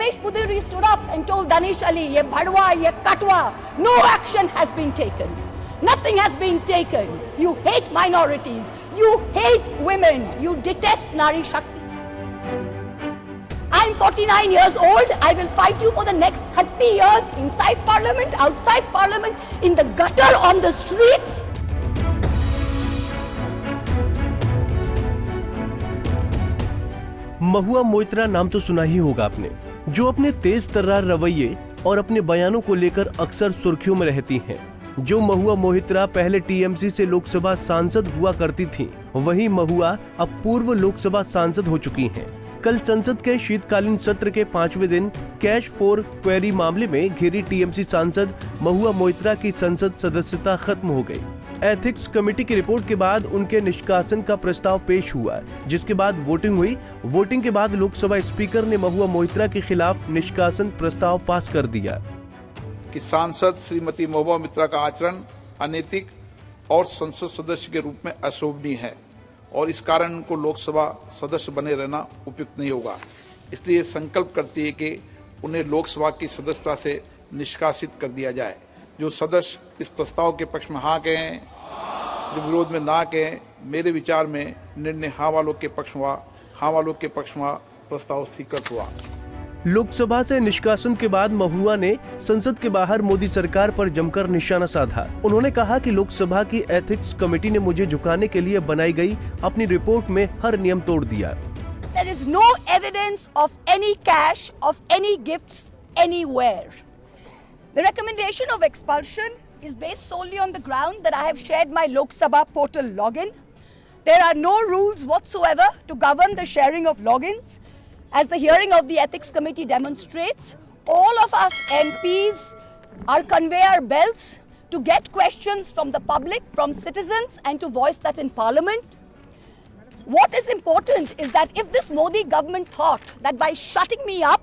Ramesh Puduri stood up and told Danish Ali, ye bhadwa, ye katwa, no action has been taken. Nothing has been taken. You hate minorities. You hate women. You detest Nari Shakti. I'm 49 years old. I will fight you for the next 30 years inside parliament, outside parliament, in the gutter, on the streets. Mahua Moitra नाम तो सुना ही होगा आपने, जो अपने तेज तर्रार रवैये और अपने बयानों को लेकर अक्सर सुर्खियों में रहती हैं। जो महुआ मोइत्रा पहले टीएमसी से लोकसभा सांसद हुआ करती थीं, वही महुआ अब पूर्व लोकसभा सांसद हो चुकी हैं। कल संसद के शीतकालीन सत्र के 5वें दिन कैश फॉर क्वेरी मामले में घिरी टीएमसी सांसद महुआ मोइत्रा की संसद सदस्यता खत्म हो गई। एथिक्स कमेटी की रिपोर्ट के बाद उनके निष्कासन का प्रस्ताव पेश हुआ, जिसके बाद वोटिंग हुई। वोटिंग के बाद लोकसभा स्पीकर ने महुआ मोइत्रा के खिलाफ निष्कासन प्रस्ताव पास कर दिया कि सांसद श्रीमती महुआ मोइत्रा का आचरण अनैतिक और संसद सदस्य के रूप में अशोभनीय है और इस कारण उनको लोकसभा सदस्य बने रहना उपयुक्त नहीं होगा। इसलिए संकल्प करती है कि उन्हें लोकसभा की सदस्यता से निष्कासित कर दिया जाए। जो सदस्य इस प्रस्ताव के पक्ष में हाँ कहें, जो विरोध में ना कहें, मेरे विचार में निर्णय हाँ वालों के पक्ष में प्रस्ताव स्वीकृत हुआ। लोकसभा से निष्कासन के बाद महुआ ने संसद के बाहर मोदी सरकार पर जमकर निशाना साधा। उन्होंने कहा कि लोकसभा की एथिक्स कमेटी ने मुझे झुकाने के लिए बनाई गई अपनी रिपोर्ट में हर नियम तोड़ दिया। There is no evidence of any cash, of any gifts anywhere. The recommendation of expulsion is based solely on the ground that I have shared my Lok Sabha portal login. There are no rules whatsoever to govern the sharing of logins. As the hearing of the Ethics Committee demonstrates, all of us MPs are conveyor belts to get questions from the public, from citizens, and to voice that in Parliament. What is important is that if this Modi government thought that by shutting me up,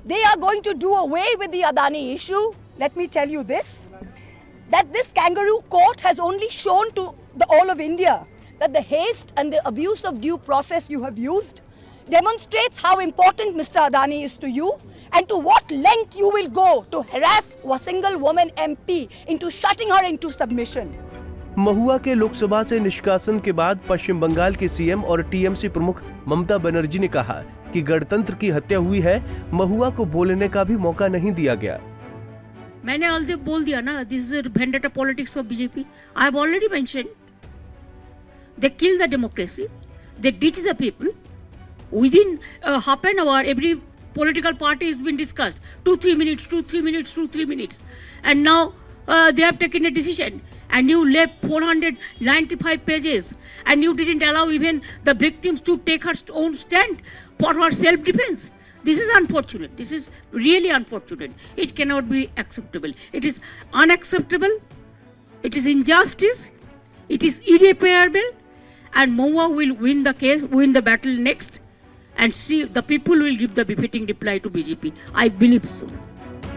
they are going to do away with the Adani issue, let me tell you this, that this kangaroo court has only shown to the all of India that the haste and the abuse of due process you have used demonstrates how important Mr. Adani is to you and to what length you will go to harass a single woman MP into shutting her into submission. महुआ के लोकसभा से निष्कासन के बाद पश्चिम बंगाल के CM और TMC प्रमुख ममता बनर्जी ने कहा कि गणतंत्र की हत्या हुई है, महुआ को बोलने का भी मौका नहीं दिया गया। मैंने ऑलरेडी बोल दिया ना, this is vendetta politics of BJP. I have already mentioned they kill the democracy, they ditch the people. Within half an hour every political party has been discussed, 2-3 minutes, and now they have taken a decision, and you left 495 pages, and you didn't allow even the victims to take her own stand for her self-defense. This is unfortunate. This is really unfortunate. It cannot be acceptable. It is unacceptable. It is injustice. It is irreparable, and Mova will win the case, win the battle next. And see, the people will give the befitting reply to BJP. I believe so.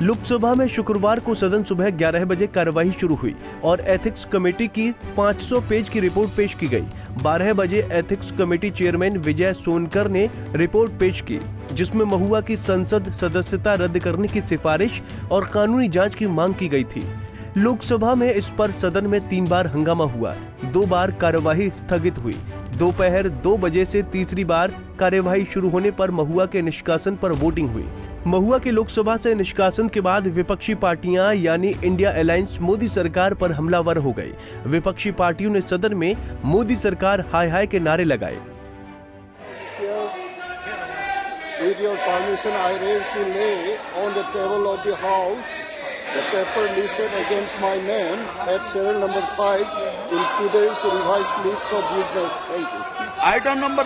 Lok Sabha में शुक्रवार को सदन सुबह 11 बजे कार्यवाही शुरू हुई और एथिक्स कमेटी की 500 पेज की रिपोर्ट पेश की गई। 12 बजे एथिक्स कमेटी चेयरमैन विजय सोनकर ने रिपोर्ट पेश की, जिसमें महुआ की संसद सदस्यता रद्द करने की सिफारिश और कानूनी जांच की मांग की गई थी। लोकसभा में इस पर सदन में 3 बार हंगामा हुआ, 2 बार कार्यवाही स्थगित हुई। दोपहर 2 बजे से तीसरी बार कार्यवाही शुरू होने पर महुआ के निष्कासन पर वोटिंग हुई। महुआ के लोकसभा से निष्कासन के बाद विपक्षी पार्टियां यानी इंडिया अलायंस मोदी सरकार पर हमलावर हो गई। विपक्षी पार्टियों ने सदन में मोदी सरकार हाय हाय के नारे लगाए। With your permission, I raise to lay on the table of the House the paper listed against my name at serial number 5 in today's revised list of business. Thank you. Item number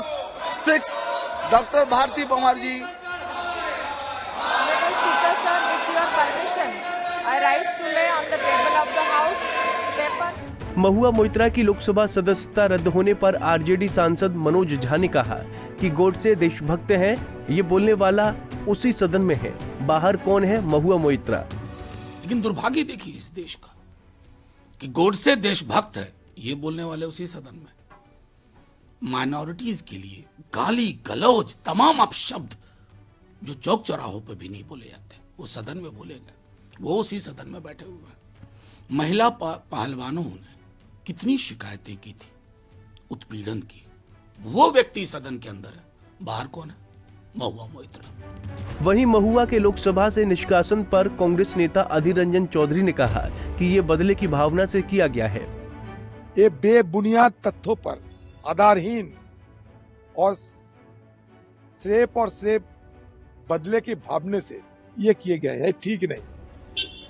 6, Dr. Bharti Pawar ji. Honorable Speaker, sir, with your permission, I rise to lay on the table of the House paper. Mahua Moitra की लोकसभा सदस्यता रद्द होने पर RJD सांसद मनोज झा ने कहा कि गोडसे देशभक्त हैं, ये बोलने वाला उसी सदन में है, बाहर कौन है महुआ मोइत्रा। लेकिन दुर्भाग्य देखिए इस देश का कि गोडसे देशभक्त है, ये बोलने वाले उसी सदन में। माइनॉरिटीज के लिए गाली गलौज तमाम अपशब्द जो चौक चौराहों पे भी नहीं बोले जाते, वो सदन में बोले गए। वो उसी सदन में बैठे हुए हैं। महिला पहलवानों ने कितनी शिकायतें की थी उत्पीड़न की, वो व्यक्ति सदन के अंदर है, बाहर कौन है? महुआ मोइत्रा। वहीं महुआ के लोकसभा से निष्कासन पर कांग्रेस नेता अधीर रंजन चौधरी ने कहा कि ये बदले की भावना से किया गया है। ये बेबुनियाद तथ्यों पर आधारहीन और सिर्फ बदले की भावना से ये किए गए हैं, ठीक नहीं।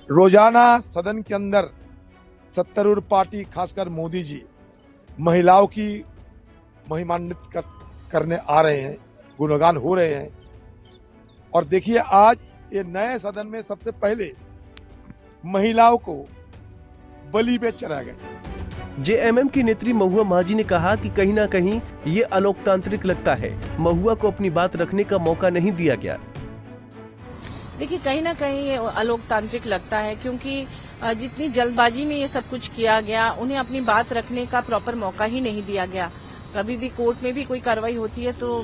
रोजाना सदन के अंदर सत्तारूढ़ पार्टी खासकर मोदी जी महिलाओं की महिमान्वित करने आ रहे हैं, गुणगान हो रहे हैं। और देखिए आज ये नए सदन में सबसे पहले महिलाओं को बलि पे चढ़ा गया। जेएमएम की नेत्री महुआ माझी ने कहा कि कहीं ना कहीं ये अलोकतांत्रिक लगता है, महुआ को अपनी बात रखने का मौका नहीं दिया गया। देखिए कहीं ना कहीं ये अलोकतांत्रिक लगता है, क्योंकि जितनी जल्दबाजी में ये सब कुछ किया गया, उन्हें अपनी बात रखने का प्रॉपर मौका ही नहीं दिया गया। कभी भी कोर्ट में भी कोई कार्रवाई होती है तो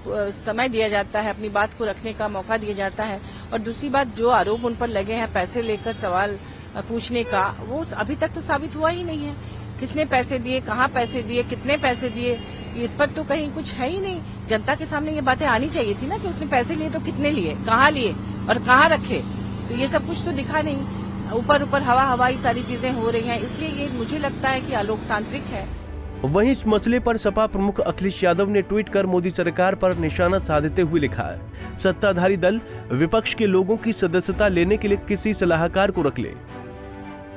समय दिया जाता है, अपनी बात को रखने का मौका दिया जाता है। और दूसरी बात, जो आरोप उन पर लगे हैं पैसे लेकर सवाल पूछने का, वो अभी तक तो साबित हुआ ही नहीं है। किसने पैसे दिए, कहाँ पैसे दिए, कितने पैसे दिए, इस पर तो कहीं कुछ है ही नहीं। जनता के सामने ये बातें आनी चाहिए थी ना कि उसने पैसे लिए तो कितने लिए, कहाँ लिए और कहाँ रखे। तो ये सब कुछ तो दिखा नहीं, ऊपर ऊपर हवाई सारी चीजें हो रही हैं। इसलिए ये मुझे लगता है कि अलोकतांत्रिक है। वहीं इस मसले पर सपा प्रमुख अखिलेश यादव ने ट्वीट कर मोदी सरकार पर निशाना साधते हुए लिखा, सत्ताधारी दल विपक्ष के लोगों की सदस्यता लेने के लिए किसी सलाहकार को रख ले।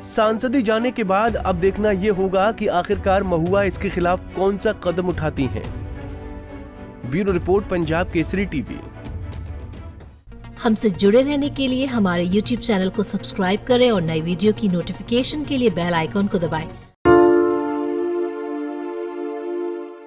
सांसदी जाने के बाद अब देखना यह होगा कि आखिरकार महुआ इसके खिलाफ कौन सा कदम उठाती हैं। Bureau report, Punjab Kesari TV. हमसे जुड़े रहने के लिए हमारे YouTube चैनल को सब्सक्राइब करें और नई वीडियो की नोटिफिकेशन के लिए बेल आइकॉन को दबाएं।